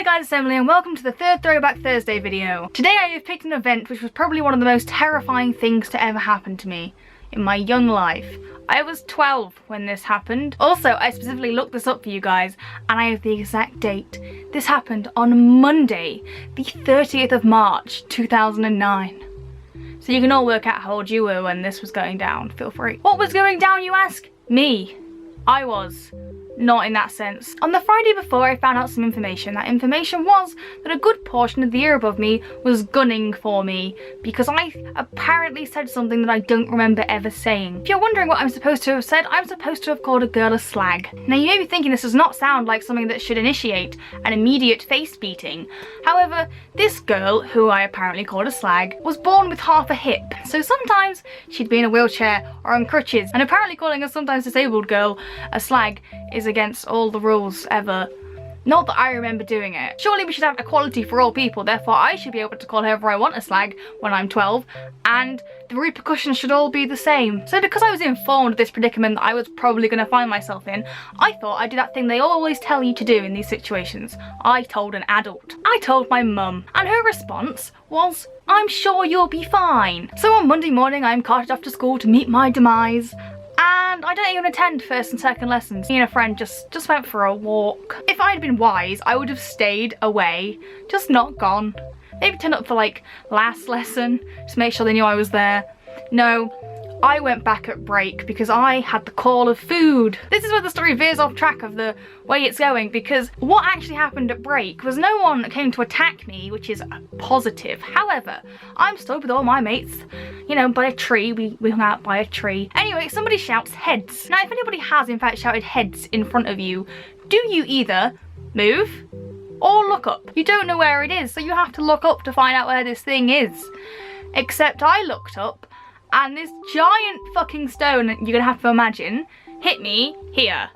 Hi guys, it's Emily and welcome to the third Throwback Thursday video. Today I have picked an event which was probably one of the most terrifying things to ever happen to me in my young life. I was 12 when this happened. Also, I specifically looked this up for you guys and I have the exact date. This happened on Monday, the 30th of March, 2009. So you can all work out how old you were when this was going down, feel free. What was going down, you ask? Me. I was. Not in that sense. On the Friday before, I found out some information. That information was that a good portion of the year above me was gunning for me because I apparently said something that I don't remember ever saying. If you're wondering what I'm supposed to have said, I'm supposed to have called a girl a slag. Now you may be thinking this does not sound like something that should initiate an immediate face beating. However, this girl, who I apparently called a slag, was born with half a hip. So sometimes she'd be in a wheelchair or on crutches, and apparently calling a sometimes disabled girl a slag is against all the rules ever. Not that I remember doing it. Surely we should have equality for all people, therefore I should be able to call whoever I want a slag when I'm 12, and the repercussions should all be the same. So because I was informed of this predicament that I was probably going to find myself in, I thought I'd do that thing they always tell you to do in these situations. I told an adult. I told my mum, and her response was, "I'm sure you'll be fine." So on Monday morning I'm carted off to school to meet my demise. And I don't even attend first and second lessons. Me and a friend just went for a walk. If I'd been wise, I would have stayed away, just not gone. Maybe turn up for like last lesson, just make sure they knew I was there. No, I went back at break because I had the call of food. This is where the story veers off track of the way it's going, because what actually happened at break was no one came to attack me, which is a positive. However, I'm stood with all my mates, you know, by a tree. We hung out by a tree. Anyway, somebody shouts heads. Now, if anybody has in fact shouted heads in front of you, do you either move or look up? You don't know where it is, so you have to look up to find out where this thing is. Except I looked up, and this giant fucking stone, you're gonna have to imagine, hit me here.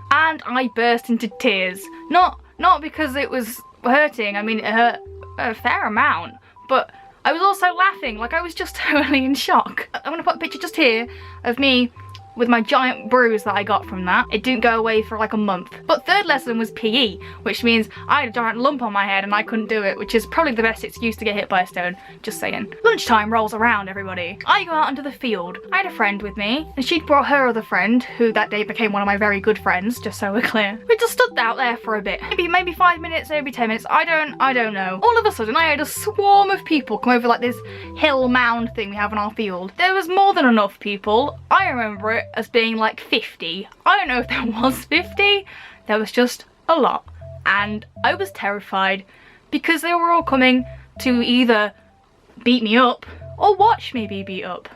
And I burst into tears. Not because it was hurting, I mean it hurt a fair amount, but I was also laughing, like I was just totally in shock. I'm gonna put a picture just here of me with my giant bruise that I got from that. It didn't go away for like a month. But third lesson was PE, which means I had a giant lump on my head and I couldn't do it, which is probably the best excuse to get hit by a stone, just saying. Lunchtime rolls around, everybody. I go out into the field. I had a friend with me, and she'd brought her other friend, who that day became one of my very good friends, just so we're clear. We just stood out there for a bit. Maybe 5 minutes, maybe 10 minutes, I don't know. All of a sudden, I had a swarm of people come over like this hill mound thing we have in our field. There was more than enough people. I remember it as being like 50. I don't know if there was 50. There was just a lot. And I was terrified because they were all coming to either beat me up or watch me be beat up.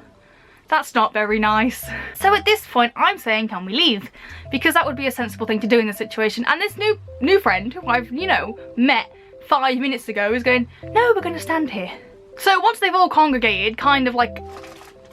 That's not very nice. So at this point I'm saying, can we leave? Because that would be a sensible thing to do in this situation. And this new friend who I've, you know, met 5 minutes ago is going, no, we're gonna stand here. So once they've all congregated, kind of like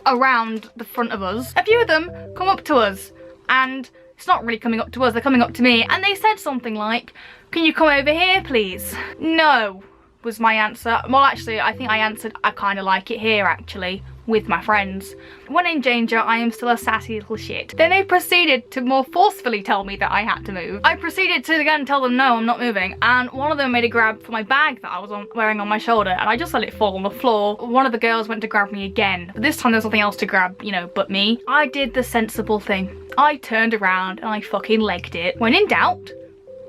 around the front of us, a few of them come up to us, and it's not really coming up to us, they're coming up to me, and they said something like, can you come over here please? No, was my answer. Well, actually I think I answered, I kind of like it here actually, with my friends. When in danger, I am still a sassy little shit. Then they proceeded to more forcefully tell me that I had to move. I proceeded to again tell them no, I'm not moving, and one of them made a grab for my bag that I was wearing on my shoulder, and I just let it fall on the floor. One of the girls went to grab me again, but this time there was nothing else to grab, you know, but me. I did the sensible thing. I turned around and I fucking legged it. When in doubt,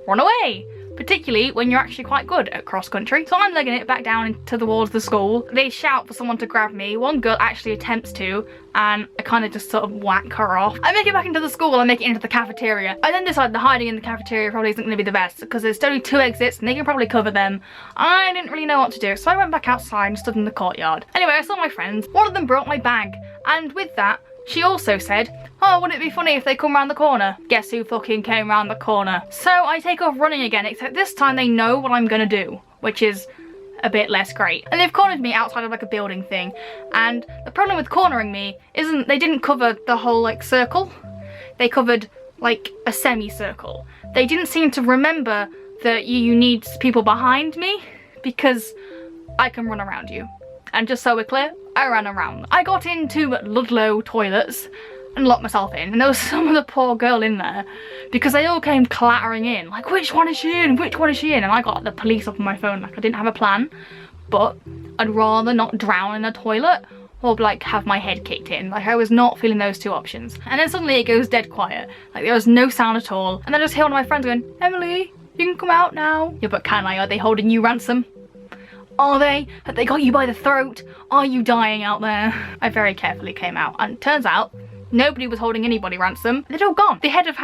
run away. Particularly when you're actually quite good at cross country. So I'm legging it back down towards the school. They shout for someone to grab me. One girl actually attempts to, and I kind of just sort of whack her off. I make it back into the school, I make it into the cafeteria. I then decide that hiding in the cafeteria probably isn't going to be the best, because there's only 2 exits and they can probably cover them. I didn't really know what to do, so I went back outside and stood in the courtyard. Anyway, I saw my friends. One of them brought my bag, and with that, she also said, oh, wouldn't it be funny if they come round the corner? Guess who fucking came round the corner? So I take off running again, except this time they know what I'm gonna do, which is a bit less great. And they've cornered me outside of like a building thing. And the problem with cornering me isn't, they didn't cover the whole like circle. They covered like a semicircle. They didn't seem to remember that you need people behind me, because I can run around you. And just so we're clear, I ran around. I got into Ludlow toilets, and locked myself in, and there was some of the poor girl in there because they all came clattering in, like, which one is she in, which one is she in? And I got the police up on my phone, like I didn't have a plan, but I'd rather not drown in a toilet or like have my head kicked in. Like I was not feeling those two options. And then suddenly it goes dead quiet, like there was no sound at all, and then I just hear one of my friends going, Emily, you can come out now. Yeah, but can I? Are they holding you ransom? Are they? Have they got you by the throat? Are you dying out there? I very carefully came out, and turns out nobody was holding anybody ransom. They'd all gone. The head of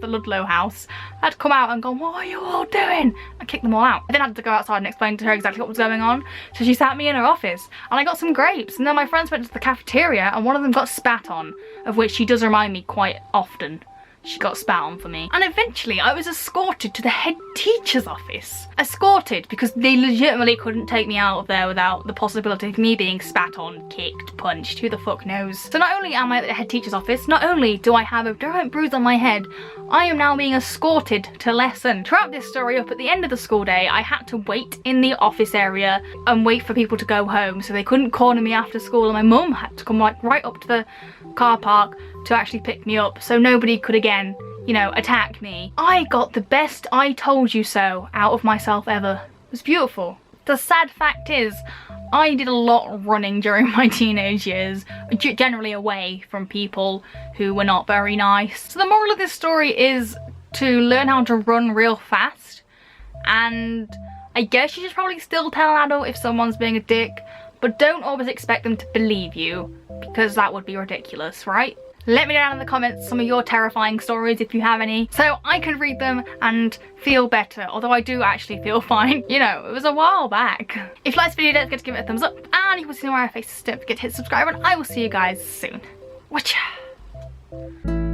the Ludlow house, had come out and gone, what are you all doing? I kicked them all out. I then had to go outside and explain to her exactly what was going on. So she sat me in her office, and I got some grapes, and then my friends went to the cafeteria, and one of them got spat on, of which she does remind me quite often. She got spat on for me. And eventually I was escorted to the head teacher's office. Escorted because they legitimately couldn't take me out of there without the possibility of me being spat on, kicked, punched, who the fuck knows. So not only am I at the head teacher's office, not only do I have a giant bruise on my head, I am now being escorted to lesson. To wrap this story up, at the end of the school day, I had to wait in the office area and wait for people to go home, so they couldn't corner me after school, and my mum had to come like right up to the car park to actually pick me up, so nobody could again, you know, attack me. I got the best I told you so out of myself ever. It was beautiful. The sad fact is, I did a lot of running during my teenage years, generally away from people who were not very nice. So the moral of this story is to learn how to run real fast, and I guess you should probably still tell an adult if someone's being a dick, but don't always expect them to believe you, because that would be ridiculous, right? Let me know down in the comments some of your terrifying stories if you have any, so I can read them and feel better, although I do actually feel fine. You know, it was a while back. If you liked this video, don't forget to give it a thumbs up, and if you want to see more of my faces, don't forget to hit subscribe, and I will see you guys soon. Watcha!